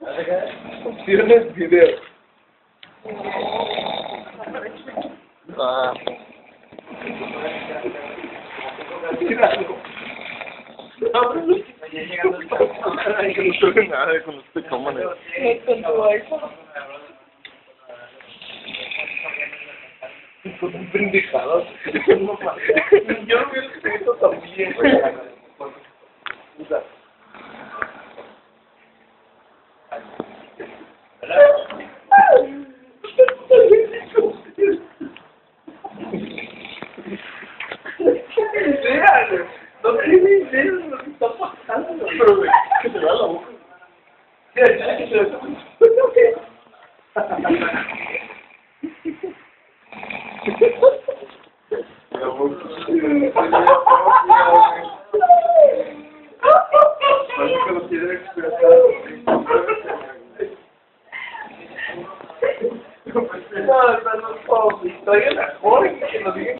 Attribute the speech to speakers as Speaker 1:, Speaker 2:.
Speaker 1: Opciones video.
Speaker 2: Ah.
Speaker 1: Tíralo. Ábrelo. Ay, que no suene nada con este cámara.
Speaker 3: Con tu iPhone.
Speaker 1: Son pendejadas. Yo lo hubiera escrito también. Usa. No tiene idea de lo que está pasando. Pero que se va la boca. Parece que lo quiere expresar. No, están los pobres. Todavía mejor que nos digan.